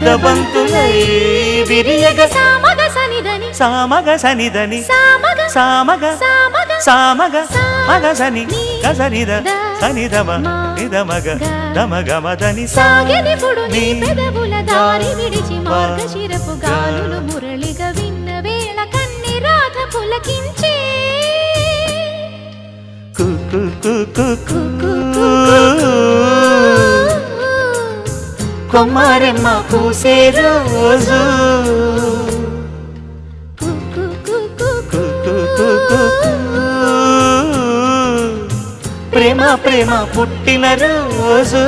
ముద్దబంతులై విరియగ సామగ సనిదని సామగ సనిదని సామగ సామగ సామగ సామగ మగసని గసనిద సనిదమ నిదమగ దమగమదని సాగెనిపుడు నీ పెదవుల దారి విడిచి మార్గశిరపు గాలులు మురళిగా విన్న వేళ కన్ని రాధ పులకించే కొమ్మారెమ్మ పూసే రోజు ప్రేమ ప్రేమ పుట్టిన రోజు